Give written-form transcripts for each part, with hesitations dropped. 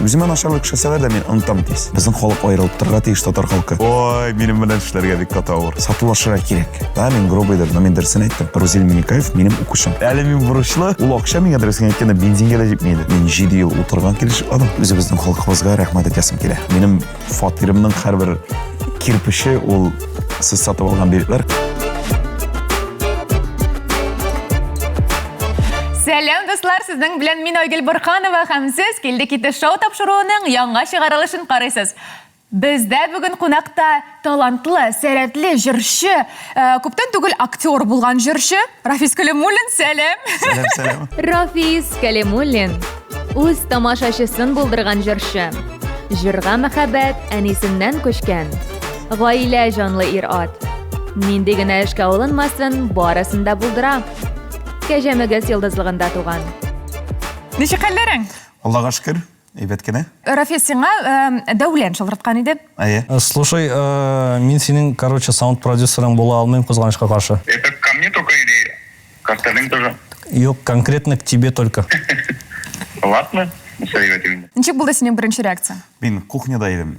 Үзімен ашарлық шәселер де мен ұнтам тез. Біздің халық айрылып тұрға тейіш татар халқы. Ой, менің білен шілерге дек ката ауыр. Сатулашыра керек. Да, мен грубойдыр, но мен дәрсін айттым. Рузель Миникаев менің оқушым. Әлі мен бұрышлы, ол ақша мен дәрсін айткені бензинге де жетмейді. Мен 7 ел отырған келешіп адам. Өзі біздің халқымызға рахмет етесім келе. Менің фатирімнің әрбір кирпіші ол сіз сатып алған береклер. Сәлем достар, сіздің білен мен Ойгүл Бұрқанова һәм сіз келді кеті шоу тапшыруының яңа шығарылышын қарайсыз. Бізде бүгін қонақта талантлы, сәләтлі жүрші, көптен түгіл актер болған жүрші Рафис Калимуллин. Сәлем. Сәлем. Рафис Калимуллин өз тамашашысын булдырган жүрші. Жырға мәхәббәт әнисеннән көчкән. Гаилә жанлы ир-ат. Нинди генә эшкә алынмасын, барысын да булдыра. Кәҗәмәгәс йылдызлыгында туган. Ничек хәлләрең? Аллаға шүкір, әйбәт кенә. Рафис, сиңа дәүлән шылтыраткан иде. Слушай, мен сенің, саунд-продюсерың бола алмайым қызғанышқа қаршы. Это ко мне только или к остальным тоже? Yok, конкретно к тебе только. Ладно, советуйте меня. Ничек булды синең беренче реакция? Мен кухняда едім,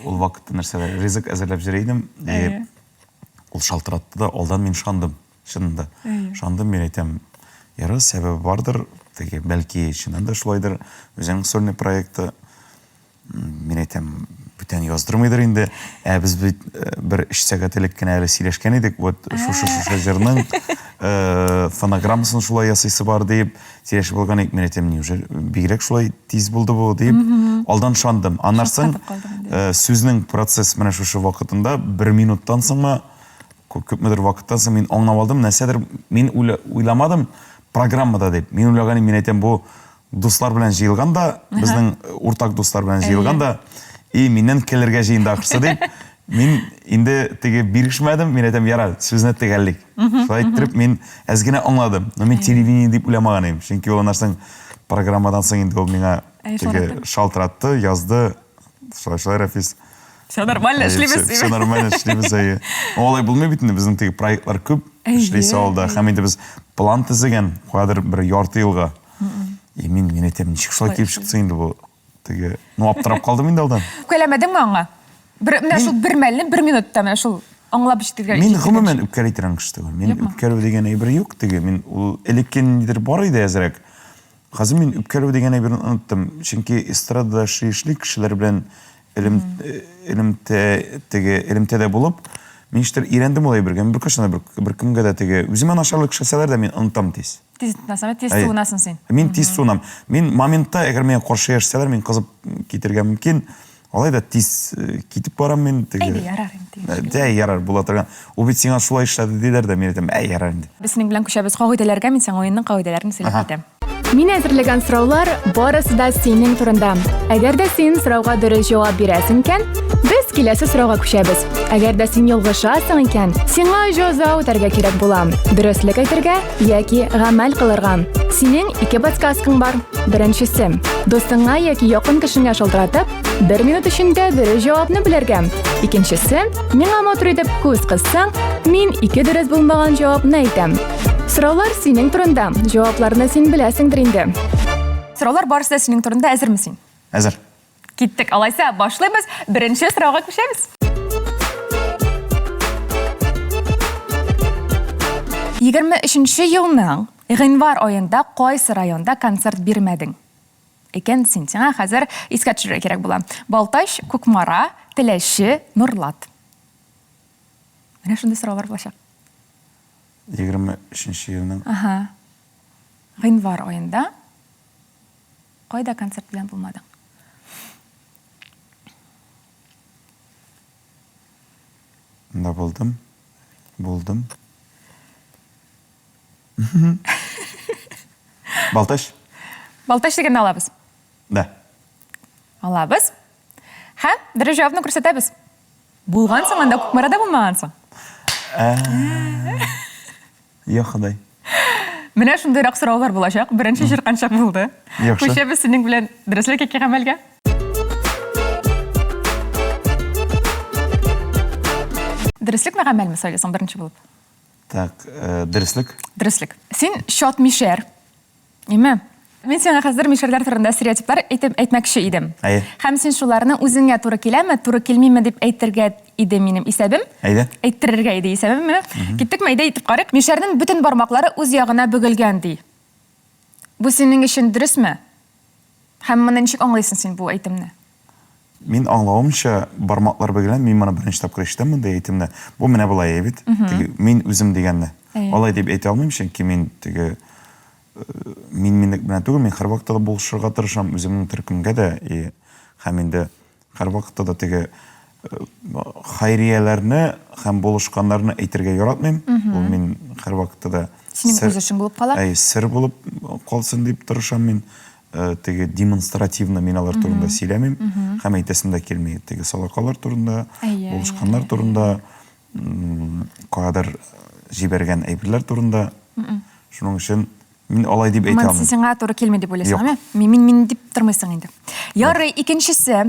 ол вақытты нәрселер ризық әзірлеп жүрейдім. Ол шалтыратты да, олдан мен шандым. Шынында. Шандым, мен айтам, яры сәбәбі бардыр, теге бәлки шынында шулайдыр, өзінің сольный проекты. Мен айтам, бүтән яздырмайдыр инде. Біз бір 3 сәгат элеккен әлі сөйлешкен едік, вот шушы жырның фонограммасын шулай ясайсы бар deyip, сөйлешіп болған ек, мен айтам, не уже бигрәк шулай тиз болды бұл deyip, алдан шандым. Анарсын, сөзінің процесс менә шушы вақытында 1 минуттан соңма көп мүдір вақыттан соң мен аңнап алдым, нәрседір мен ойламадым программада деп. Мен ойлағаным, мен айтам, бұл достар білән жиылғанда, біздің ортақ достар білән жиылғанда, менен келерге жиында ақырса деп, мен енді теге бірікшмәдім, мен айтам, яра, сөзіне тегәлік. Солай тұрып, мен әзгене аңладым, но мен телевидение деп ойламаған едім. Чөнки ол анарсың программадан соң енді ол меңа теге шалтыратты, язды, шылай Рафис. Все нормально, эшлибез. Все нормально, эшлибез. Олай булмай бит инде, безнең теге проектлар күп эшлейсе алда. Һәм инде без план төзегән, кадәр бер ярты елга. Мен әйтәм, ничек шулай килеп чыкты инде бу? Теге, аптырап калдым инде алдан. Үпкәләмәдеңме аңа? Менә шул 1 мәлне 1 минутта менә шул аңлап җитәргә. Мин гомумән үпкәләй торган кеше түгел. Мин үпкәләү дигән әйбер юк теге. Мин ул элеккен нидер бар иде әзрәк. Хәзер мин үпкәләү дигән әйберне уныттым. Чөнки эстрадада эшлек кешеләр белән элемтеде болып, мен іштер ирендім олай бірген, бір қашына бір кімге де теге, өзімен ашарлық шәселер де мен ұнтам тез. Тез суынасың сен? Мен тез суынам. Мен моментта, әгер мен қоршы ешселер, мен қызып кетерген мүмкін, олай да тез кетіп барам мен теге. Ярар енді. Ярар, бұл атырған. Ол бет сеңа шулай ішләді дейлер де, мен етем, ярар енді. Біз сенің білен көшәбіз қағиделерге, мен сен ойынның қағиделерін сөйлеп кетем. Мин әзерләгән сораулар барысы да синең турында. Әгәр дә син сорауга дөрес җавап бирәсең икән, без киләсе сорауга күчәбез. Әгәр дә син ялгышасың икән, сиңа җәза үтәргә кирәк була. Дөреслекә әйтергә яки гамәл кылырга. Синең 2 подсказкаң бар. Беренчесе, достыңа яки якын кешеңә шалтыратып, 1 минут эчендә дөрес җавапны белергә. Икенчесе, миңа матур итеп күз кыссаң, мин 2 дөрес булмаган җавапны әйтәм. Сораулар синең турында. Җавапларны син беләсеңдер инде. Сораулар барысы да синең турында. Әзерме син? Әзер. Киттек. Алайса, башлыйбыз. Беренче сорауга күчәбез. 23 елның гыйнвар аенда кайсы районда концерт бирмәдең? Икән син. Сиңа хәзер искә төшерергә кирәк була. Балтач, Күкмара, Теләше, Нурлат. Менә шундый сораулар булачак. 23 елның. Гыйнвар аенда кайда концерт белән булмадың? Да булдым. Балташ? Балташ дигәнне алабыз. Да. Алабыз. Һәм дөрес җавапны күрсәтәбез. Булгансың анда, Күкмарада булмагансың. Я Ходай. Менә шундыйрак сораулар булачак. Беренче җир канчак булды? Күчәбез синең белән дөреслеккә яки гамәлгә? Дөреслекме гамәлме сөйләсәң беренче булып? Так, дөреслекме? Дөреслекме. Син Шот Мишер. Име? мен сиңа хәзер мишәрләр турында стереотиплар әйтмәкче идем. Әйе. Һәм син шуларны үзеңә туры киләме, туры килмиме дип әйтергә иде минем исәбем. Әйдә. Әйттерергә иде исәбем. Киттекме, әйдә әйтеп карыйк. Мишәрнең бөтен бармаклары үз ягына бөгелгән ди. Бу синең өчен дөресме? Һәм моны ничек аңлайсың син бу әйтемне? Мин аңлавымча бармаклар бөгелгән, мин моны беренче тапкыр ишеттем монда әйтемне. Бу менә булай бит. Мин үзем дигәнне. Алай дип әйтә алмыйм, чөнки мин теге минлек белән түгел, мин һәрвакытта да булышырга тырышам үземнең төркемгә дә, һәм инде һәрвакытта да теге хайрияләрне һәм булышканнарны әйтергә яратмыйм. Ул мин һәрвакытта да Синең үз эшең булып кала. Сер булып калсын дип тырышам мин. Теге демонстративно мин алар турында сөйләмим, һәм әйтәсем дә килми. Теге салакалар турында, булышканнар турында, кадәр җибәргән әйберләр турында. Шуның өчен мин алай дип әйтә алмыйм. Мен сиңа туры килми дип уйлыйсыңмы? Мин дип тормыйсың инде. Ярый, икенчесе,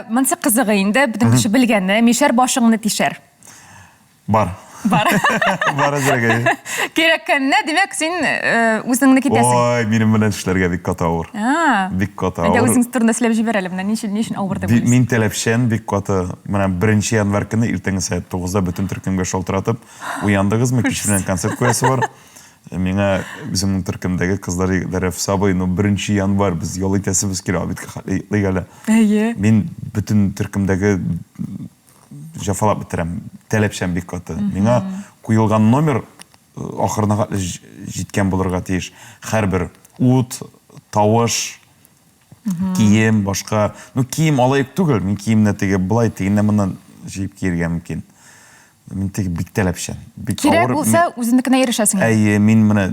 монсы кызыгы инде, бүтән кеше белгәнне, мишәр башыңны тишәр. Бар. Бар. Бар әзергә. Кирәккәнне, димәк, син үзеңне китәсең. Ой, минем белән эшләргә бик каты авыр. Бик каты Әйдә авыр. үзең турында сөйләп җибәр әле, менә ничек авыр дип уйлыйсың. Мин таләпчән бик каты. Менә 1 январь көне иртәнге сәгать 9-да бүтән төркемгә шалтыратып, уяндыгызмы, кич белән концерт куясы бар. Миңа үземнең төркемдәге кызлар дәрәф сабый, 1 январь без ял итәсебез кирәк бит легale. Әйе. Мин бүтән төркемдәге җафалап бетерәм. Таләпчән бик каты. Миңа куелган номер ахырына җиткән булырга тиеш. Һәрбер ут, тавыш, кием, башка. Кием алайык түгел. Мин киемне теге булай тегеннән моннан җыеп киергә мөмкин. Мин теге бик таләпчән. Кирәк булса, үзеңнекенә ирешәсең. Әйе, мин моны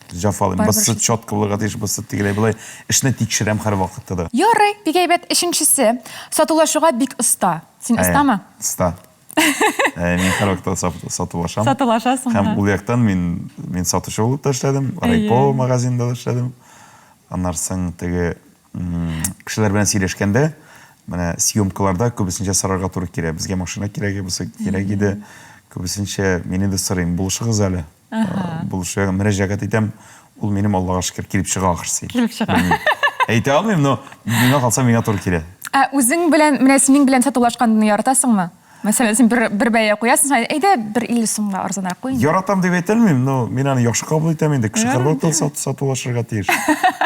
җафалыйм. Басы чётка булырга тиеш, басы тегеләй булай. Эшне тикшерәм һәр вакытта да. Ярый, бик әйбәт. Өченчесе, сатулашуга бик оста. Син остамы? Оста. Мин һәр вакытта сатулашам. Сатулашасың. Һәм ул яктан мин сатучы булып та эшләдем. Райпо магазинда да эшләдем. Аннарсын теге кешеләр белән сөйләшкәндә, менә съемкаларда күбесенчә сарарга туры килә. Безгә машина кирәк, булса кирәк иде. Күбесенчә мине дә сорыйм, булышыгыз әле. Булышуга мөрәҗәгать итәм. Ул минем Аллага шөкер килеп чыга ахырсы. Килеп чыга. Әйтә алмыйм, но миңа калса миңа туры килә. Үзең белән, менә синең белән сатулашканны яратасыңмы? Мәсәлән, син бер бәя куясың, әйдә 150 сумга арзанрак куй. Яратам дип әйтелмим, но мин аны яхшы кабул итәм инде. Кеше һәрвакыт сатулашырга тиеш.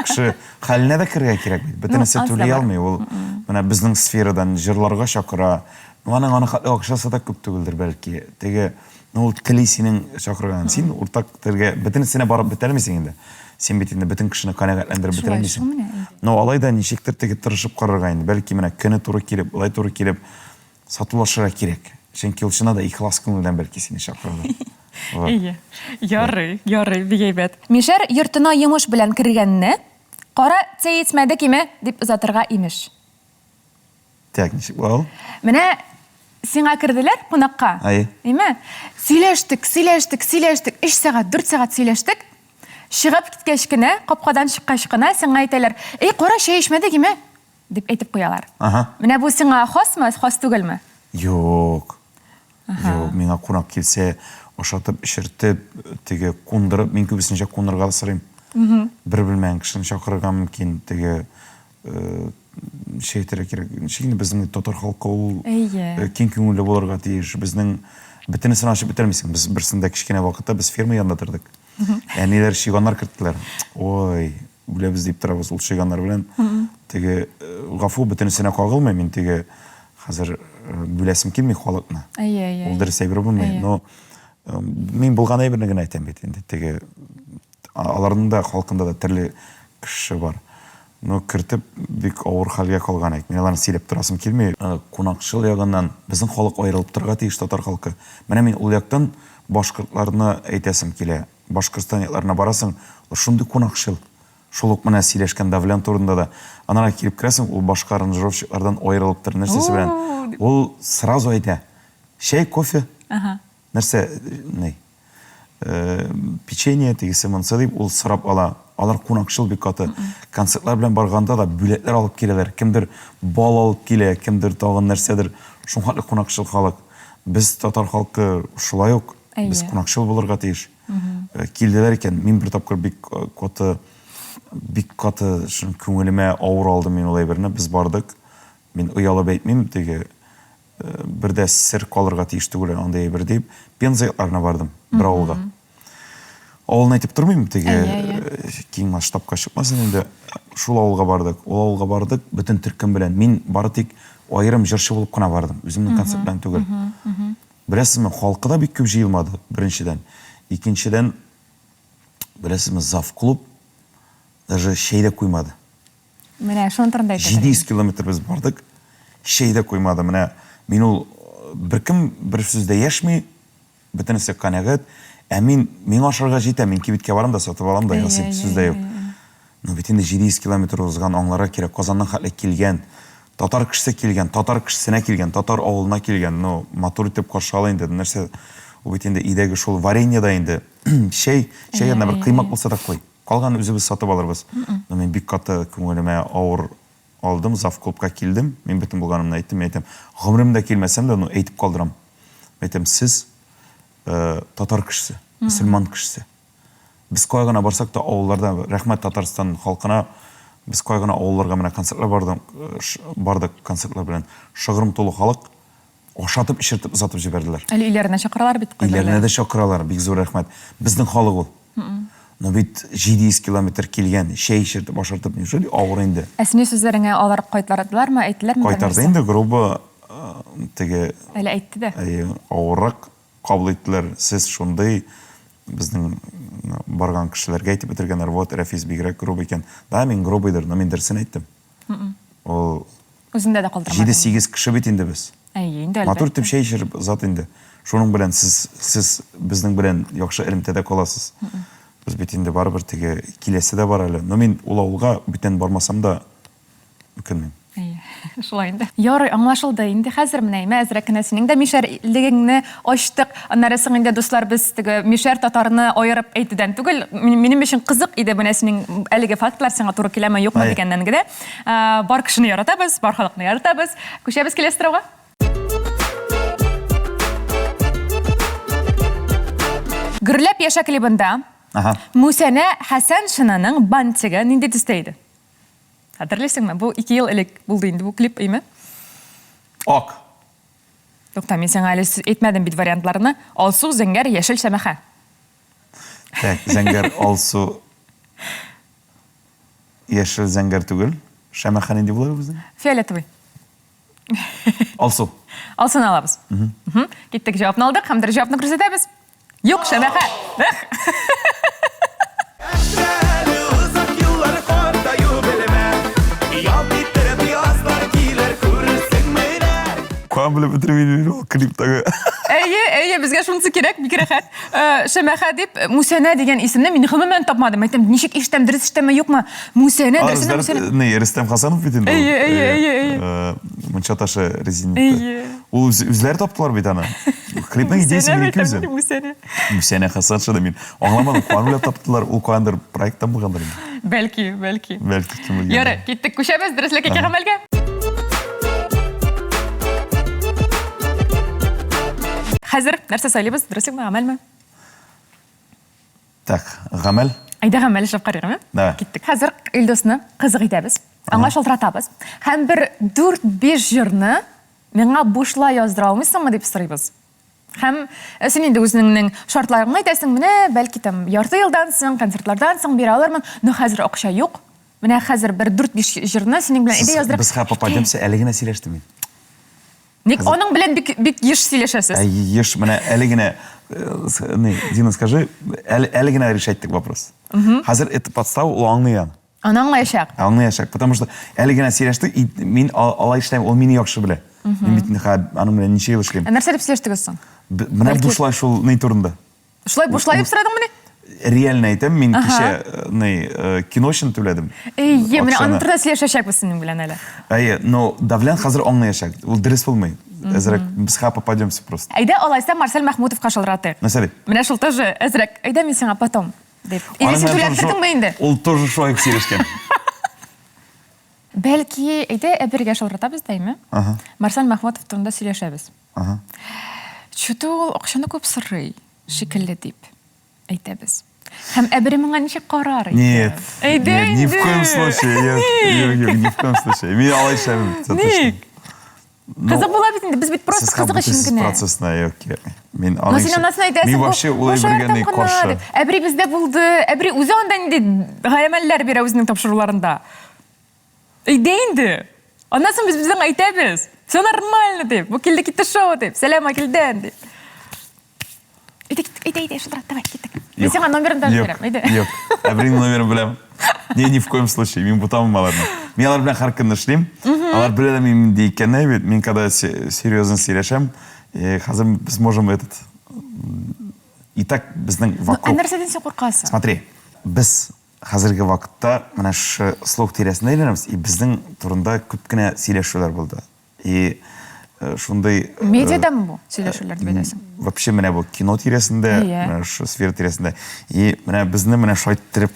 Кеше хәленә дә керергә кирәк бит. Бөтенесе түли алмый. Ул менә безнең сферадан җырларга чакыра. Аны акчасы да күп түгелдер бәлки. Теге ул тели синең чакырган. Син уртак телгә бөтенесенә барып бетәрмисең инде. Син бит инде бөтен кешене канәгатьләндереп бетермисең. Но алай да ничектер теге тырышып карарга инде. Бәлки менә көне туры килеп, улай туры килеп сатулашырга кирәк. Чөнки ул чыннан да ихлас күңелдән бәлки сине чакыралар. Ие. Ярый, бик әйбәт. Мишәр йортына йомыш белән кергәнне, кара цейтмәде киме дип узатырга имеш. Так, ничек була? Менә сиңа керделәр кунакка. Әйме? Сөйләштек. 3 сәгать, 4 сәгать сөйләштек. Чыгып киткәч кенә, капкадан чыккач кына сиңа әйтәләр: кара чәй эчмәде киме?" дип әйтеп куялар. Менә бу сиңа хасмы, хас түгелме? Юк. Миңа кунак килсә, ашатып, эшертеп, теге кундырып, мин күбесенчә кунырга сорыйм. Бер белмәгән кешене чакырырга мөмкин, теге шәйтәргә кирәк. Шигне безнең татар халкы ул киң күңелле булырга тиеш. Безнең бөтенесен ачып бетермисең. Без берсендә кичкенә вакытта без ферма янында тордык. Әниләр шиганнар керттеләр. Ой, үләбез дип торабыз ул шиганнар белән. Теге гафу бөтенесенә кагылмый, мин теге хәзер бүләсем килми халыкны. Ул дөрес әйбер булмый. Но мин булган әйберне генә әйтәм бит инде. Теге аларның да халкында да төрле кеше бар. Но кертеп бик авыр хәлгә калган ик. Мин аларны сөйләп торасым килми. Кунакчыл ягыннан безнең халык аерылып торырга тиеш татар халкы. Менә мин ул яктан башкортларны әйтәсем килә. Башкортстан якларына барасың, шундый кунакчыл. Шул ук менә сөйләшкән Давлян турында да. Анара килеп керәсең, ул башка аранжировщиклардан аерылып тор, нәрсәсе белән. Ул сразу әйтә: "Чәй, кофе?" Нәрсә, печенье тигесе монсы дип ул сорап ала. Алар кунакчыл бик каты. Концертлар белән барганда да бүләкләр алып киләләр. Кемдер бал алып килә, кемдер тагын нәрсәдер. Шуңа кунакчыл халык. Без татар халкы шулай ук. Без кунакчыл булырга тиеш. Килделәр икән, мин бер тапкыр бик каты бик каты шын көңіліме ауыр алды мен олай біріне. Біз бардық. Мен ұялып әйтмеймін, теге бірде сір қалырға тиішті көрген андай бір дейіп, пензайтларына бардым, бір ауылға. Ауылын айтып тұрмайым, теге кейін штабқа шықмасын, енді шул ауылға бардық. Ол ауылға бардық, бүтін түркім білен. Мен бары тек айырым жыршы болып қана бардым, өзімнің концерттен түгіл. Білесіз мен, халқы да бик көп жиылмады, біріншіден. Екіншіден, білесіз мен, зав клуб даже шейде қоймады. Міне, шон тұрында айтады. 700 километр біз бардық, шейде қоймады. Міне, мен ол біркім бір сөзде ешмей, бітінісі қанағыт, әмін мен ашарға жетем, мен кебетке барам да, сатып алам да, ясен сөзде yok. Но бітінде 700 километр озған аңларға керек, Қазаннан хәтлі келген, татар кішісі келген, татар кішісіне келген, татар ауылына келген, но мотор етіп қаршы алайын деді. Нәрсе, ол бітінде идегі шол варенье да енді, шей ғана бір қимақ болса да қой. Қалған өзіміз сатып алырбыз. Но мен бик каты көңіліме ауыр алдым, зав клубқа келдім. Мен бүтін болғанымды айттым. Мен айтам, ғұмырымда келмесем де, айтып қалдырам. Мен айтам, сіз татар кішісі, мұсылман кішісі. Біз қойғана барсақ та ауылларда, рахмет Татарстан халқына, біз қойғана ауылларға мына концертлер бардық концертлер білен. Шығырым толы халық ошатып, ішіртіп, ұзатып жіберділер. Әлі үйлеріне шақыралар бит қойдылар. Үйлеріне де шақыралар, бик зор рахмет. Біздің халық ол. Но бит 700 километр келген, шей ішіртіп, ашыртып, неужели ауыр енді? Әсіне сөздеріңе алар қайтарадылар ма, әйттілер ме? Қайтарды енді грубы теге Әлі әйтті де. ауыррақ қабыл еттілер. Сіз шондай біздің барған кішілерге айтып бітіргенler, вот Рафис бигірек грубы екен. Да, мен грубыйдыр, но мен дұрысын айттым. Ол Өзінде де қалдырмадың. 7-8 кіші бет енді біз. Енді әлбәтте. Матур тіп шей ішіріп зат енді. Шоның білен сіз біздің білен яқшы ілімтеде қаласыз. Біз бетінде бар бір теге келесі де бар әлі. Но мен ол ауылға бітен бармасам да өкінмеймін. Шулай енді. Ярый, аңлашылды. Енді хәзір менә мәзрәк кенә синең дә мишәрлегеңне ачтык. Аннарысын инде дуслар без теге мишәр татарны аерып әйтүдән түгел. Минем өчен кызык иде менә синең әлеге фактлар сиңа туры киләме юкмы дигәннән генә. Бар кешене яратабыз, бар халыкны яратабыз. Күчәбез киләсе торга. Гөрләп яшә клибында Мусәнә Хәсән Шынаның бантига нинди төстә иде? Хәтерлисеңме? Бу 2 ел элек булды инде бу клип, әйме? Ак. Тукта, мен сиңа әле әйтмәдем бит вариантларны. Алсу, зәңгәр, яшел, шәмәхә. Так, зәңгәр, алсу, яшел, зәңгәр түгел. Шәмәхә нинди булыр безнең? Фиолетовый. Алсу. Алсуны алабыз. Киттек, җавапны алдык, һәм җавапны күрсәтәбез. Юк, шәмәхә. Куан біліп бітірмейді ол клиптағы. Әйе, бізге шунысы керек, бик рәхәт. Шәмәхә дип, Мусәнә деген исемне мин гомумән тапмадым. Әйтәм, ничек иштәм, дөрес иштәме, юкмы? Мусәнә, дөресме Мусәнә? Не, Рөстәм Хасанов бит инде. Әйе. Мунча ташы резинка. Ул үзләр таптылар бит аны. Клипның идеясы мин күзем. Мусәнә Хасаншы да мин аңламадым, куан белән таптылар. Ул куандыр проекттан булгандыр инде. Бәлки. Бәлки кем белгән. Ярый, киттек, күчәбез дөреслеккә гамәлгә. Хәзер нәрсә сөйлибез? Дөреслекме, гамәлме? Так, гамәл. Айда гамәл эшләп карыйгызмы? Киттек. Хәзер Илдусны кызык итәбез. Аңа шалтыратабыз. Һәм бер 4-5 җырны миңа бушлай яздыра алмыйсыңмы дип сорыйбыз. Һәм син инде үзеңнең шартларыңны әйтәсең, менә бәлки там ярты елдан соң, концертлардан соң бирә алырмын, но хәзер акча юк. Менә хәзер бер 4-5 җырны синең белән әйдә яздырып. Без хәпа падемся, әле генә сөйләштем мин. Ник аның белән бик еш сөйләшәсез? Еш, менә әле генә, Дина, скажи, әле генә решайттык вопрос. Хәзер это подстава ул аңлыян. Аны аңлаячак. Аңлаячак, потому что әле генә сөйләштек, мин алай эшләйм, ул мине яхшы белә. Мин бит аның белән ничә ел эшләйм. Нәрсә дип сөйләштегез соң? Менә бушлай шул ни турында. Бушлай дип сорадыңмы ни? Реально әйтәм, мин кичә кино өчен түләдем. Әйе, менә аны турында сөйләшәчәкбез синең белән әле. Әйе, но Давлян хәзер аңлаячак. Ул дөрес булмый. Әзрәк без хәпа падемся просто. Әйдә алайса Марсель Мәхмүтовка шалтыратыйк. Нәрсә? Менә шул тоже әзрәк. Әйдә мин сиңа потом дип. Или син түләттердеңме инде? Ул тоже шулай сөйләшкән. Бәлки, әйдә бергә шалтыратабыз дәйме? Марсель Мәхмүтов турында сөйләшәбез. Чүтә ул акчаны күп сорый, шикелле дип әйтәбез. Һәм әбере миңа ничек карар? Нет, Әйдә нет, ни в инде. коем случае. Yok, ни в коем случае. Мен алайшамын. Ник? Кызык була бит инде, без бит просто Сіз кызык өчен қабылсыз генә. процессына, yok. Мен Но сен анасына әйтәсең, Мен вообще улай бергенне каршы. Әбри бездә булды, әбри үзе анда инде гаямәлләр бирә үзенең тапшыруларында. Әйдә инде. Анасын без безнең әйтәбез. Все нормально дип. Бу килде китте шоу дип. Сәлам Акилдән дип. Әйдә, шудрат, давай, киттек. Мен сиңа номерын да бирәм. Әйдә. Yok, әбринің номерін білем. Не, ни в коем случае. Мен бұтамым аларны. Мен алар білен харкынды ішлейм. Алар біледі мен дейкені, мен когда серьезно сөйлешем, қазір біз можем этот... И так біздің вокруг... Нәрседен сен қорқасың? Смотри, біз қазіргі вақытта мына слух тересінде айленеміз, и біздің турында көп кіне сөйлешулер болды. И шундай... Медиадамы бұл сөйлешулер деп айтасың? Вообще міне бұл кино тересінде, мына сфера тересінде. И міне бізді міне шойттырып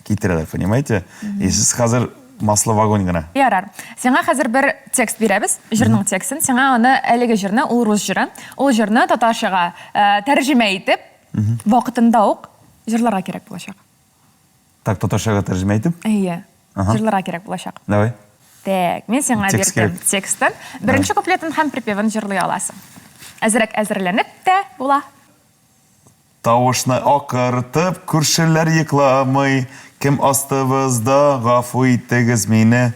кетіреді, понимаете? И сіз қазір маслы вагон гына. Ярар. Сиңа хәзер бер текст бирәбез, җырның текстын. Сиңа аны әлеге җырны, ул рус җыры. Ул җырны татарчага тәрҗемә итеп, вакытында ук җырларга кирәк булачак. Так, татарчага тәрҗемә итеп? Әйе. Җырларга кирәк булачак. Давай. Так, мен сиңа Текст бирдем кирәк. текстын. Беренче куплетын һәм припевын җырлый аласың. Әзрәк әзерләнеп тә була. Тавышны акыртып, күршеләр йыкламый, кем астыбызда гафу иттегез мине.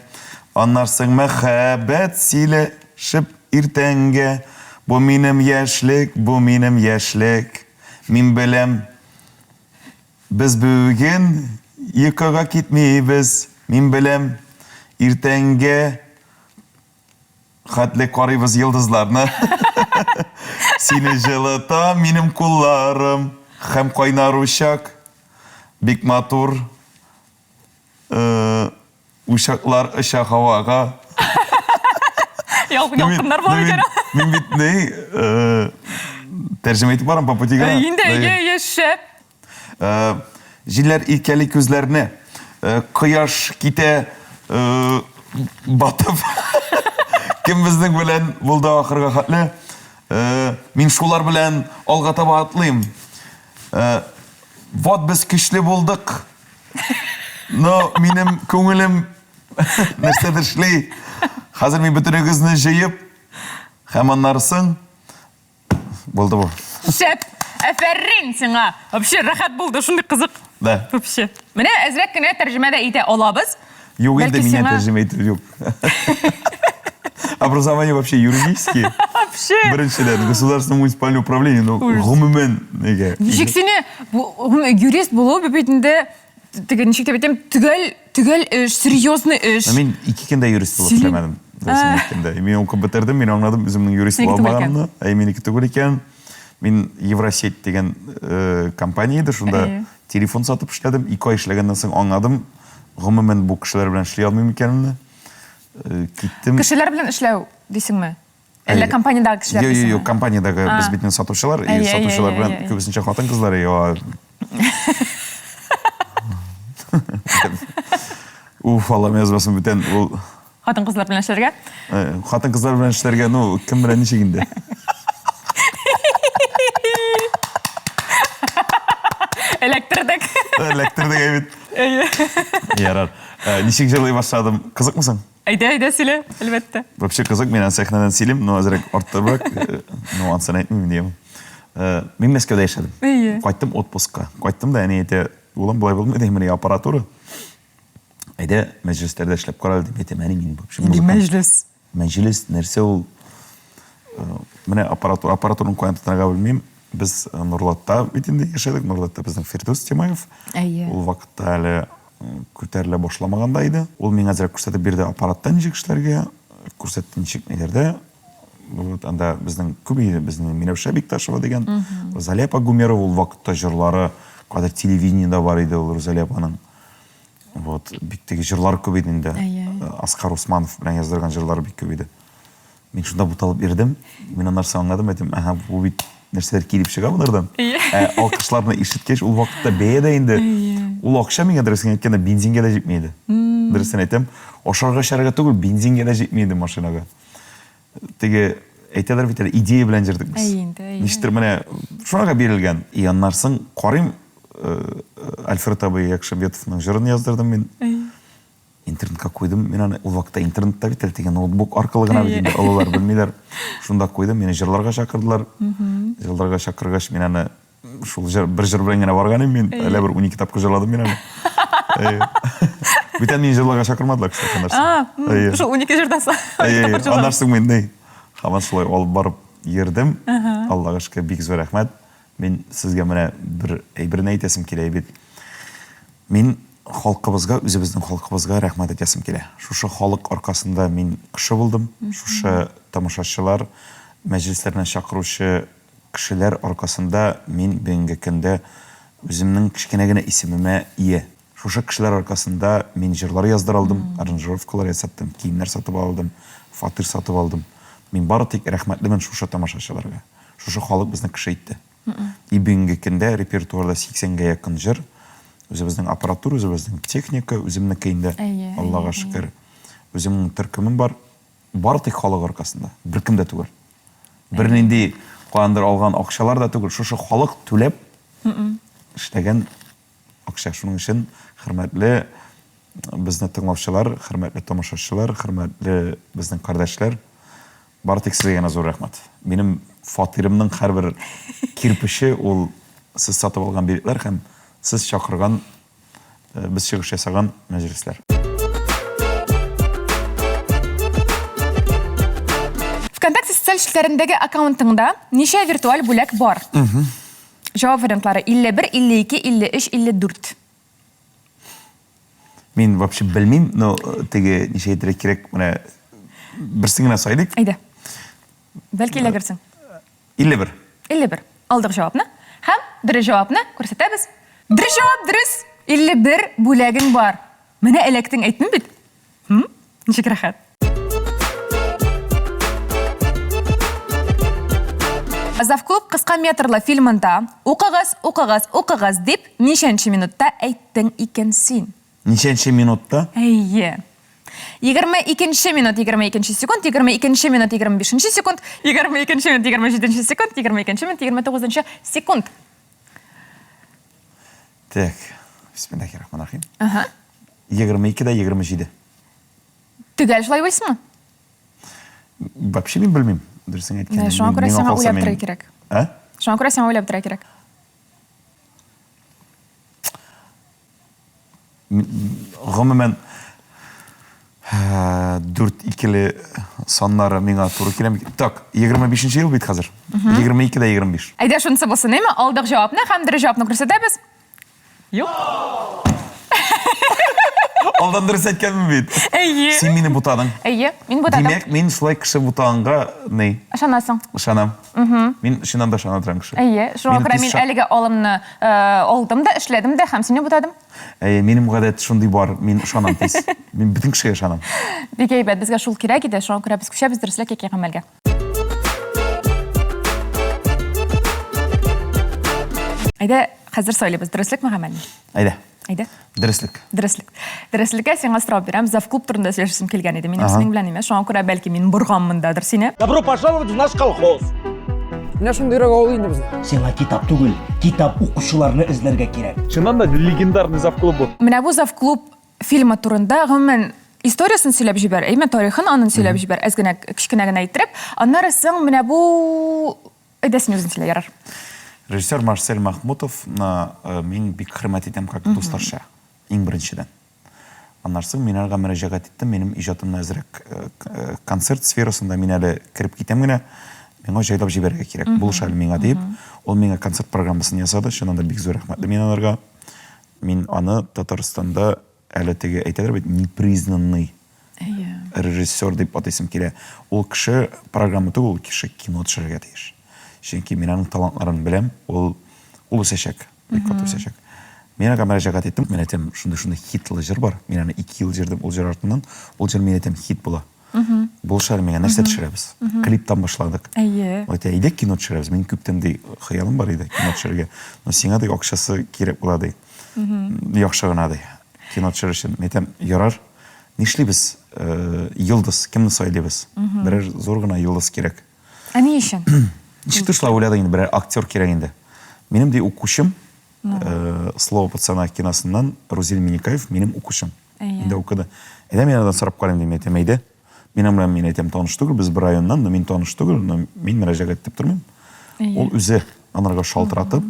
Аннарсың мәхәббәт сөйләшеп иртәнгә. Бу минем яшьлек, бу минем яшьлек. Мин беләм, без бүген йокыга китмибез. Мин беләм, иртәнгә хәтле карыйбыз йолдызларны. Сине жылыта минем кулларым, һәм кайнар учак, бик матур учаклар оча һавага. Ялкыннар бар икән. Мин бит тәрҗемә итеп барам по пути гына. Инде шәп. Җилләр иркәли күзләрне, кояш китә батып. Кем безнең белән булды ахырга хәтле? Мин шулар белән алга таба атлыйм. Вот без көчле булдык. Но минем күңелем нәрсәдер эшли. Хәзер мин бөтенегезне җыеп, һәм аннарсын булды бу. Шәп. Афәрин сиңа. Вообще рәхәт булды, шундый кызык. Да. Вообще. Менә әзрәк кенә тәрҗемә дә итә алабыз. Юк, инде Бәлки меня сиңа- тәрҗемә итеп юк. Образование вообще юридическое. Вообще. Беренчедән, государственное муниципальное управление, но гомумән нигә? Ничек сине юрист булу бит инде ничек дип әйтәм, төгәл серьезный эш. Мин ике көндә юрист булып Сөйле. эшләмәдем. Мин укып бетердем, мин аңладым, үземнең юрист Синеке түгел булмаганымны. Минеке түгел икән. Мин Евросеть дигән компания иде, шунда телефон сатып эшләдем. 2 ай эшләгәннән соң аңладым, гомумән бу кешеләр белән эшли алмыйм икәнне. Киттем. Кешеләр белән эшләү дисеңме? Әллә компаниядагы кешеләр дисеңме? Юк, компаниядагы без битне сатучылар, и сатучылар белән күбесенчә хатын кызлары, Уф, Алла язбасын бүтән ул Хатын кызлар белән эшләргә? хатын кызлар белән эшләргә, ну, кем белән ничек инде? Электрдек. Электрдек бит. Ярар. Ничек җырлый башладым? Кызыкмысың? Әйдә, сөйлә, әлбәттә. Вообще кызык, мен сәхнәдән сөйлим, но азрак арттырыбрак, ну, ансаны әйтмим дiyem. Мин Мәскәүдә яшәдем. Кайттым отпускка. Кайттым да, әни әйтә, улым, булай булмайды, менә аппаратура. Әйдә, мәҗлесләрдә эшләп карале дип әйтәм, әни мин вообще Мәҗлес. Мәҗлес нәрсә ул? Менә аппаратураның каян тотарга белмим. Без Нурлатта бит инде яшәдек. Нурлатта безнең Фирдус Тимаев. Әйе. Ул вакытта әле күтәрелә башламаганда иде. Ул миңа әзрәк күрсәтеп бирде аппараттан ничек эшләргә, күрсәтте ничек ниләрдә. Вот анда безнең күп иде, безнең Миләүшә Бикташева дигән, Розалия Гумерова ул вакытта җырлары, кадәр телевидениедә бар иде ул Розалияның. Вот бик теге җырлар күп иде инде. Аскар Усманов белән яздырган җырлар бик күп иде. Мин шунда буталып бирдем. Мин аннарсы аңладым, әйтем, бу бит нәрсәләр килеп чыга булардан. Алкышларны ишеткәч, ул вакытта бәя дә инде. Ул акча миңа дөресен әйткәндә бензингә дә җитмәде. Дөресен әйтәм, ашарга шәргә түгел, бензингә дә җитмәде машинага. Теге әйтәләр бит, идея белән җырдык без. Ништер менә шунага бирелгән. И аннарсын карыйм, Альфред абай Якшабетовның жырын яздырдым мен. Интернетқа қойдым. Мен аны ол вакытта интернетта бит деген ноутбук арқылы ғана бит олар білмейлер. Шунда қойдым. Мені жырларға шақырдылар. Жырларға шақырғаш мен аны шул бір жыр белән генә барган мен әле бір 12 тапкыр жырладым мен аны. Бүтән мені жырларға шақырмадылар кіші. Шул 12 жырдан соң. Анарсың мен не? Хаман шулай алып барып ердім. Аллаға шүкір бик зор рахмет. Мен сізге менә бір әйберне әйтәсем килә бит. Мен халқыбызға, өзіміздің халқыбызға рахмет етесім келе. Шушы халық арқасында мен кіші болдым. Шушы тамашашылар, мәжілістеріне шақырушы кішілер арқасында мен бүгінгі күнде өзімнің кішкенегіне исеміме ие. Шушы кішілер арқасында мен жырлар яздар алдым, аранжировкалар ясаттым, киімдер сатып алдым, фатир сатып алдым. Мен бары тек рахметлімін шушы тамашашыларға. Шушы халық біздің кіші етті. И бүгінгі күнде репертуарда 80-ге якын жыр, өзіміздің аппаратура, өзіміздің техника, өзімнің кейінде, Аллаға шүкір. Өзімнің түркімім бар, бары тек халық арқасында, бір кім де түгіл. Бірінінде қояндар алған ақшалар да түгіл, шушы халық төлеп, іштеген ақша. Шуның үшін хөрмәтле біздің тыңлаушылар, хөрмәтле тамашашылар, хөрмәтле біздің қардашлар, бары тек сізге ғана зор рахмет. Менің фатирімнің әрбір кирпіші ол сіз сатып алған билетлер һәм сіз шақырған, біз шығыш жасаған мәжіліслер. ВКонтакте социаль шілтеріндегі аккаунтыңда неше виртуаль бүлек бар? Жауап вариантлары 51, 52, 53, 54. Мен вообще білмеймін, но теге неше етірек керек, мұна бірсіңіне сайдық. Айда. Бәлкі иле кірсің. 51. 51. Алдық жауапны. Һәм дұрыс жауапны көрсетеміз. Дұрыс жауап дұрыс. 51 бүлегің бар. Мені әлектің әйттің бит? Нешек рахат. Завклуб қысқа метрлы фильмында оқығыз деп нешенші минутта әйттің екенсің? Нешенші минутта? Әйе. 22 минут 22 секунд, 22 минут 25 секунд, 22 минут 27 секунд, 22 минут 29 секунд. Так, бисмиллахир-рахманир-рахим. 22-да 27. Түгел шылай білсің ме? Вообще мен білмеймін. Дұрысын әйткенде. Шуңа көрі саңа ойлап тұра керек. Шуңа көрі саңа ойлап тұра керек. Ғымымен 4-2-лі санлары меңа туры келем. Так, 25-ші ел бейт қазір. 22-да 25. Айда шунысы болсын, әйме? Алдық жауапны, һәм дұрыс жауапны көрсетеміз. Йоқ. Алдан дұрыс әйткенмін бейт. Әйе. Сен мені бұтадың. Әйе, мен бұтадым. Демек, мен солай кіші бұтағанға не? Шанасың. Шанам. Мен шынан да шанадырам кіші. Әйе, шуңа көрі мен әлігі олымны олдым да, ішледім да, һәм сені бұтадым. Менің ғадет шындай бар, мен шанам тез. Мен бүтін кішіге шанам. Бекей бәд, бізге шул керек еді, шуңа көрі біз күші біз дұрыслы кеке ғамелге. Айда, қазір сөйлебіз, дұрыслық ма ғамелін? Айда. Айда? Дұрыслық. Дұрыслыққа сен астырау берем, завклуб турында сөйлешісім келген еді. Менің сенің білән емес, шуңа көрі бәлкі мен бұрғанмындадыр сені. Добро пожаловать в наш колхоз. Мына шундайрак ауыл инде бізде. Сиңа китап түгел, китап укучыларны эзләргә кирәк. Чыннан да легендарный завклуб бу. Менә бу завклуб фильмы турында гомумән историясын сөйләп җибәр, әйме тарихын анын сөйләп җибәр, әзгенә кичкенә генә әйттереп, аннары соң менә бу әйдәсен үзен сөйлә ярар. Режиссер Марсель Махмутов мен бик хөрмәт итәм как дусларша. Иң беренчедән. Аннан соң мин алга мөрәҗәгать иттем, минем иҗатымны әзрәк концерт сферасында мин әле кирип китәм генә. Миңа җайлап җибәрергә кирәк. Булыш әле миңа дип, ул миңа концерт программасын ясады. Шуннан да бик зур рәхмәтле мин аларга. Мин аны Татарстанда әле теге әйтәләр бит непризнанный режиссер дип атыйсым килә. Ул кеше программа түгел, ул кеше кино төшерергә тиеш. Чөнки мин аның талантларын беләм, ул үсәчәк, бик каты үсәчәк. Мин аңа мөрәҗәгать иттем, мин әйтәм, шундый хитлы җыр бар. Мин аны 2 ел җырдым, ул җыр артыннан, ул җыр мин әйтәм хит була. Булыш әле миңа нәрсә төшерәбез? Клиптан башладык. Әйе. Әйдә кино төшерәбез. Мин күптән ди хыялым бар иде кино төшерергә. Но сиңа да акчасы кирәк була ди. Яхшы гына ди. Кино төшерү өчен әйтәм, ярар. Нишлибез? Йылдыз, кемне сайлыйбыз? Берәр зур гына йылдыз кирәк. Ә ни өчен? Ничек шулай уйлады инде, берәр актер кирәк инде. Минем ди укучым Слово пацана киносынан Рузель Миникаев менің укушым. Иә. Инде укыды. Мен анадан сұрап қарайым дейм айтам, әйде. Мен айтам таныш түгіл, біз бір районнан, но мен таныш түгіл, но мен мәрәжәгәт деп тұрмын. Ол үзе анарға шалтыратып,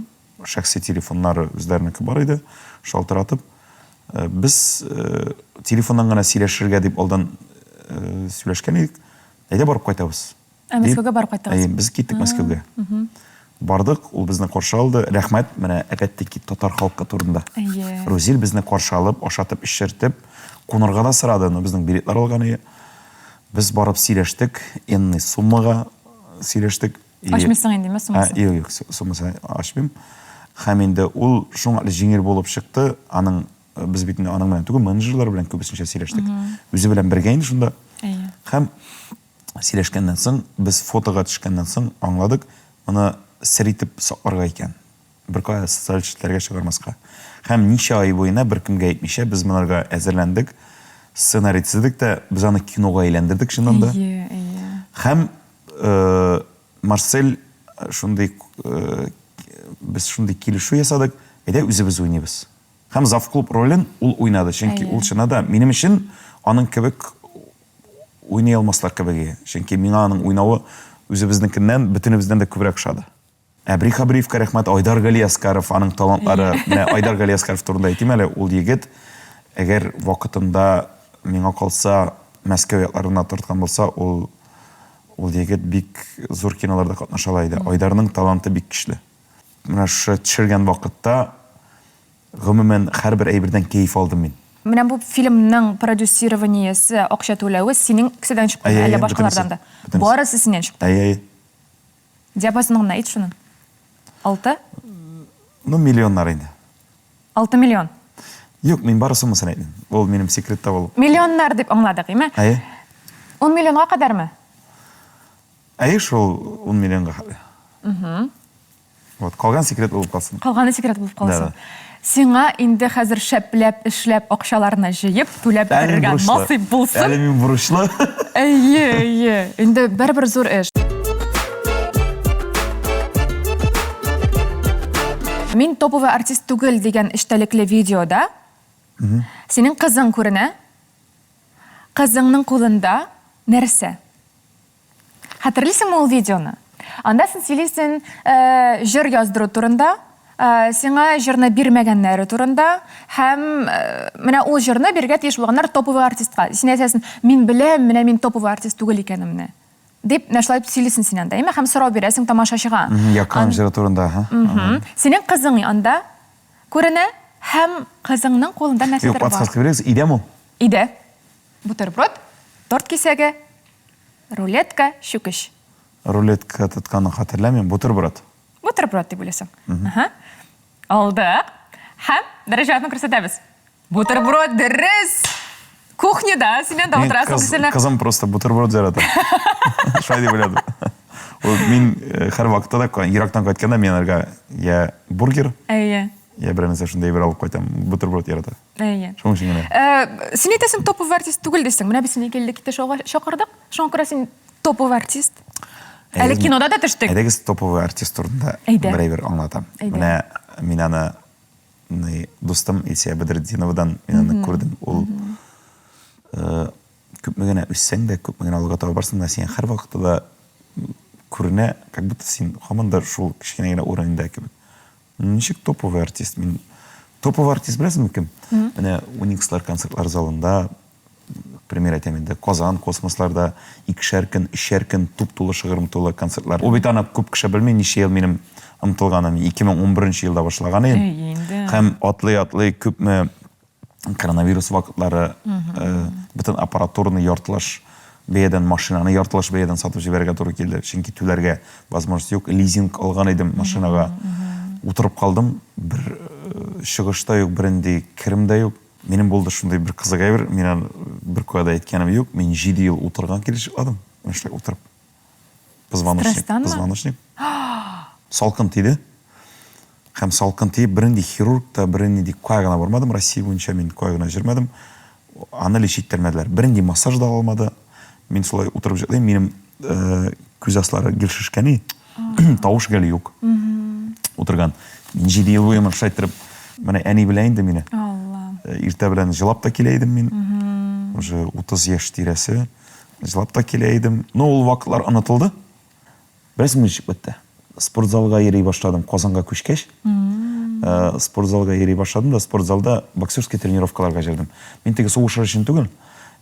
шәхси телефоннары өздерінікі бар еді, шалтыратып, біз телефоннан ғана сөйлешірге деп алдан сөйлешкен едік, әйде барып қайтабыз. Мәскеуге барып қайттыңыз? Біз кеттік Мәскеуге. Бардық, ол бізді қаршы алды. Рәхмәт, міне әкәттеки татар халыққа турында. Рузель бізді қаршы алып, ашатып, ішшертіп, қонырға да сырады, но біздің билетлар алғаны. Біз барып сөйлештік, енні суммаға сөйлештік. Ашмайсың енді ме суммасы? Yok, суммасы ашмайм. Хәм енді ол шоңғалы жеңер болып шықты, біз бетінде аның менен түгіл менеджерлар білен көбісінше сөйлештік. Өзі білен біргейін шында. Хәм сөйлешкеннен соң, біз фотоға түшкеннен соң аңладық, мұны сіритіп соқпарға екен. Бір қоя социалчілерге шығармасқа. Хәм неше ай бойына бір кімге айтмейше, біз мұнарға әзірлендік, сценарий түзедік те, біз аны киноға ейлендірдік шынында. Хәм Марсель біз шындай келішу ясадық, әйде өзі біз ойнайбыз. Хәм Завклуб ролін ол ойнады, шенки ол шынада менің үшін аның кебек ойнай алмаслар кебеге. Шенки мен аның ойнауы өзі біздіңкіннен, бітінімізден де көбірек ұшады. Әбрих Абриевқа рахмет, Айдар Галияскаров, аның талантлары, Айдар Галияскаров турында айтайым әлі, ол егет, әгер вақытында меңа қалса, Мәскеу ятларына тартқан болса, ол егет бик зор киноларда қатнашалайды. Айдарының таланты бик кішілі. Мына түшірген вақытта ғымымен әр бір әйбірден кейф алдым мен. Менә бұл фильмның продюсированиесі, ақша төлеуі сенің кісіден шықты, әлі башқалардан да. Барысы сенен шықты. Диапазоныңын айт шының? 6? Ну, миллионнар енді. 6 миллион? Yok, мен барысы мұсын айтын. Ол менің секретта бол. Миллионнар деп аңладық, еме? 10 миллионға қадар ма? Шол 10 миллионға қадар. Қалған секрет болып қалсын. Қалғаны секрет болып қалсын. Сеңа инде хәзер шәпләп, эшләп, ақшаларына жиып, төләп берергә насыйп булсын. Әлі мен бурышлы. Әйе. Инде бер зур эш. Мин топовый артист түгел дигән эштәлекле видеода синең кызың күренә. Кызыңның кулында нәрсә? Хәтерлисеңме ул видеоны? Анда син сөйлисең җыр яздыру турында, сиңа җырны бирмәгәннәре турында, һәм менә ул җырны биргә тиеш булганнар топовый артистка. Син әйтәсең, мин беләм, менә мин топовый артист түгел икәнемне. Дип нәрсәләр сөйлисең син анда. Һәм сорау бирәсең тамашачыга. Якын җыры турында, Синең кызың анда күренә, һәм кызыңның кулында нәрсәдер бар. Юк, подсказка бирегез, идеме ул? Иде. Бутерброд, торт кисәге, рулетка, чүкеш. Рулетка тотканын хәтерләмим, бутерброд. Бутерброд дип беләсең. Алдык. Һәм дәрәҗәтне күрсәтәбез. Бутерброд дөрес. Кухняда синен дә утырасың. Кызым просто бутерброд жарата. Шулай дип беләдем. Мин һәр вакытта да Ирактан кайтканда мен аларга я бургер, я бер нәрсә шундай бер алып кайтам, бутерброд ярата. Шуның өчен генә. Син әйтәсең топовый артист түгел дисең. Менә без сине килдек китә шакырдык. Шуңа күрә син топовый артист. Әле кинода да төштек. Әйдәгез топовый артист турында бер аңлатам. Менә мин аны дустым Исия Бәдретдиновадан мин аны күрдем. Ул күпме генә үссәң дә, күпме генә алга таба барсаң да, син һәр вакытта да күренә, как будто син һаман да шул кичкенә генә урында кебек. Ничек топовый артист? Мин топовый артист беләсеңме кем? Менә Уникслар концертлар залында, пример әйтәм инде, Казан космосларда 2-шәр көн, 3-шәр көн туп-тулы шыгырым тулы концертлар. Ул бит аны күп кеше белми, ничә ел минем ымтылганым. 2011 елда башлаган идем. Һәм атлый күпме коронавирус вакытлары бөтен аппаратураны яртылаш бәядән, машинаны яртылаш бәядән сатып җибәргә туры килде. Чөнки түләргә возможность юк. Лизинг алган идем машинага. Утырып калдым. Бер чыгышта юк, беренди кирим дә юк. Минем булды шундай бер кызык әйбер. Мин бер куәдә әйткәнем юк. Мин 7 ел утырган килешкәдем. Менә утырып. Позвоночник. Салкын тиде. Һәм салкын тиеп, беренди хирург та, беренди куәгына бармадым. Россия буенча мин куәгына җирмәдем. Аны лечиттелмәделәр. Беренди массаж да алмады. Мин шулай утырып җырлыйм. Минем күз яслары гел шешкәни, тавыш гел юк. Утырган. Мен 7 ел бойы шайттырып, менә әни белән инде мине. Алла. Иртә белән җылап та килә идем мин. Уже 30 яшь тирәсе. Җылап та килә идем. Но ул вакытлар онытылды. Берсен ничек бетте. Спортзалга йөри башладым Казанга күчкәч. Спортзалга йөри башладым да спортзалда боксерский тренировкаларга җирдем. Мин теге сугыш өчен түгел.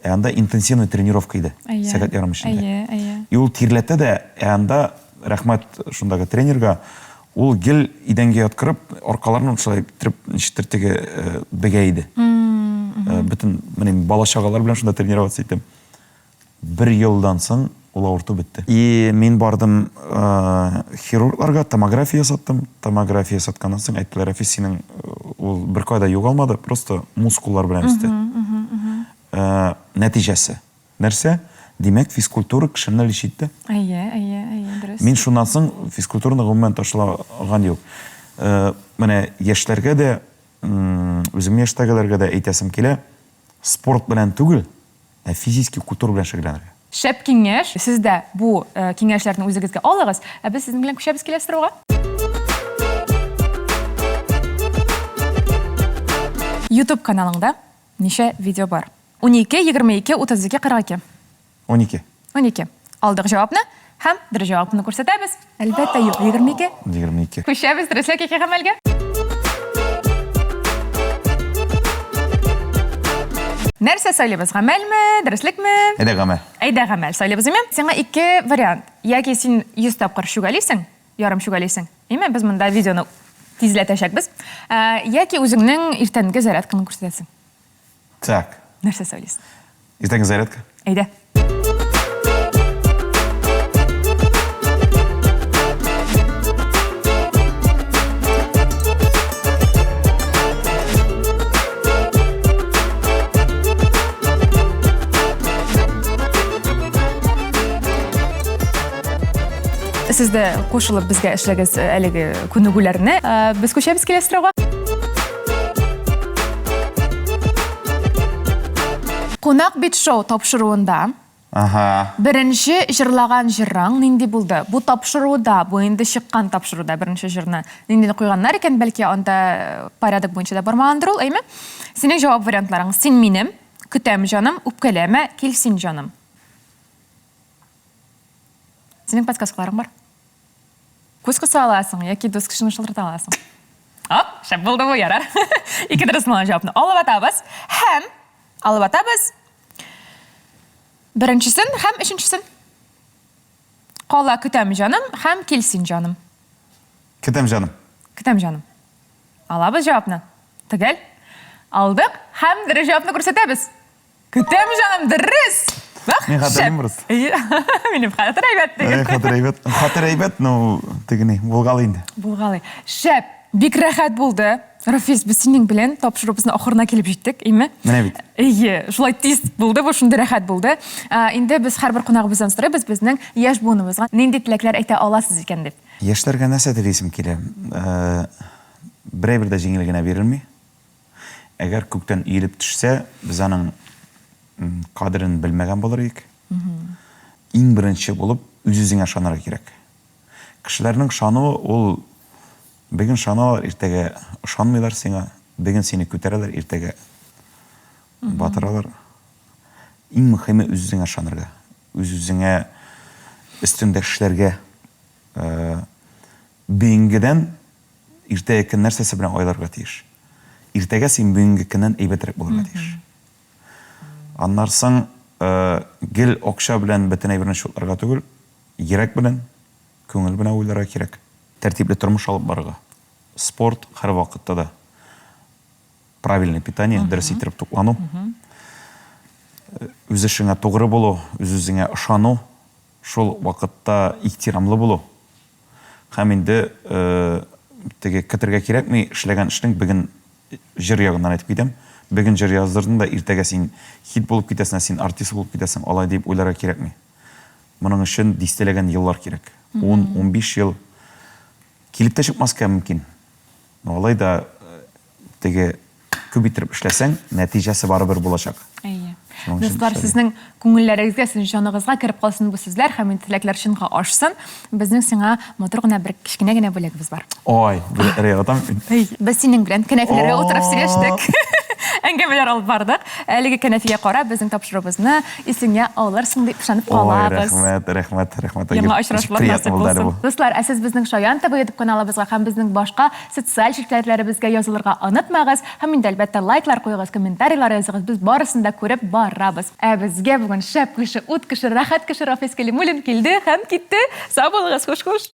Анда интенсивный тренировка иде. Сәгать ярым эчендә. И ул тирләтә дә, анда рәхмәт шундагы тренерга, ул гел идәнгә яткырып, аркаларын шулай итеп ничектер теге бегә иде. Бөтен менә бала чагалар белән шунда тренироваться иттем. 1 елдан соң ул авырту бетте. И мин бардым хирургларга, томография ясаттым. Томография ясатканнан соң әйттеләр, әфис синең ул бер кайда югалмады, просто мускуллар белән үсте. Нәтиҗәсе. Нәрсә? Димәк, физкультура кешене лишитте. Дөрес. Мин шуннан соң физкультураны гомумән ташлаган юк. Менә яшьләргә дә, үзем яшьтәгеләргә дә әйтәсем килә, спорт белән түгел, ә физический культура белән шөгыльләнергә. Шәп киңәш. Сез дә бу киңәшләрне үзегезгә алыгыз. Ә без сезнең белән күчәбез килә сорауга. YouTube каналыңда ничә видео бар? 12, 22, 32, 42. 12. 12. Алдык җавапны һәм дөрес җавапны күрсәтәбез. Әлбәттә юк, 22. 22. Күчәбез дөреслеккә гамәлгә. Нәрсә сөйләбез? Гамәлме, дөреслекме? Әйдә гамәл. Әйдә гамәл сөйләбез име? Сиңа 2 вариант. Яки син 100 тапкыр шүгәлисең, ярым шүгәлисең. Име без монда видеоны тизләтәчәкбез. Яки үзеңнең иртәнге зарядканы күрсәтәсең. Так. Нәрсә сөйлисең? Иртәнге зарядка. Әйдә. Сез дә кушылып безгә эшләгез әлеге күнегүләрне. Без күчәбез килә сорауга. Кунак бит шоу тапшыруында беренче җырлаган җырың нинди булды? Бу тапшыруда, бу инде чыккан тапшыруда беренче җырны нинди куйганнар икән, бәлки анда порядок буенча да бармагандыр ул, әйме? Синең җавап вариантларың: син минем, көтәм җаным, үпкәләмә, кил син җаным. Синең подсказкаларың бар? Күз кыса аласың, яки дус кешене шылтырта аласың. Шәп булды бу, ярар. 2 дөрес булган җавапны алып атабыз. Һәм алып атабыз. Беренчесен һәм өченчесен. Кала көтәм җаным һәм килсин җаным. Көтәм җаным. Көтәм җаным. Алабыз җавапны. Төгәл. Алдык һәм дөрес җавапны күрсәтәбез. Көтәм җаным дөрес. Мен хатırlayayım burası. Benim хатırlayбет деген. Хатırlayбет, но тегене булгалы инде. Булгалы. Шәп, бик рәхәт булды. Рафис, без синең белән тапшырыбызны ахырына килеп җиттек, име? Менә бит. Шулай тиз булды, бу шундый рәхәт булды. Инде без һәрбер кунагыбыздан сорыйбыз, безнең яшь буыныбызга нинди теләкләр әйтә аласыз икән дип. Яшьләргә нәрсә телисем килә? Берәр дә җиңел генә бирелми. Әгәр күктән иелеп төшсә, без аның кадерен белмәгән булыр идек. Иң беренче булып үз-үзеңә ышанырга кирәк. Кешеләрнең ышануы ул бүген ышаналар, иртәгә ышанмыйлар сиңа, бүген сине күтәрәләр, иртәгә батыралар. Иң мөһиме үз-үзеңә ышанырга. Үз-үзеңә өстендәшләргә бүгенгедән иртәгә көн нәрсәсе белән ойларга тиеш. Иртәгә син бүгенге көннән әйбәтрәк булырга тиеш. Аннан соң гел акча белән бөтен әйберне шутларга түгел, йөрәк белән, күңел белән уйларга кирәк. Тәртипле тормыш алып барырга. Спорт һәр вакытта да. Правильное питание, дөрес итеп туклану. Үз эшеңә тугры булу, үз-үзеңә ышану, шул вакытта ихтирамлы булу. Һәм инде теге китергә кирәкми, эшләгән эшнең бүген җыр ягыннан әйтеп китәм. Бүген җыр яздырдың да иртәгә син хит булып китәсең, син артист булып китәсең, алай дип уйларга кирәкми. Моның өчен дистәләгән еллар кирәк. 10-15 ел килеп тә чыкмаска мөмкин. Алай да теге күп итеп эшләсәң, нәтиҗәсе барыбер булачак. Достар, сезнең күңелләрегезгә, сезнең җаныгызга кереп калсын бу сүзләр һәм теләкләр чынга ашсын. Безнең сиңа матур гына бер кичкенә генә бүләгебез бар. Ой, рәгатам. Без синең белән кәнәфиләргә О! утырып сөйләштек. Әңгәмәләр алып бардык. Әлеге кәнәфигә карап, безнең тапшырыбызны исеңә алырсың дип ышанып Ой, калабыз. рәхмәт. Яңа очрашулар Приятно насыйп булды әле булсын. Дуслар, сез безнең Шаян ТВ YouTube каналыбызга һәм безнең башка социаль ширкәтләребезгә язылырга онытмагыз. Һәм инде әлбәттә лайклар куйгыз, комментарийлар языгыз. Без барысын да күреп барабыз. Ә безгә бүген шәп кеше, ут кеше, рәхәт кеше Рафис Кәлимуллин килде һәм китте. Сау булыгыз, хуш-хуш.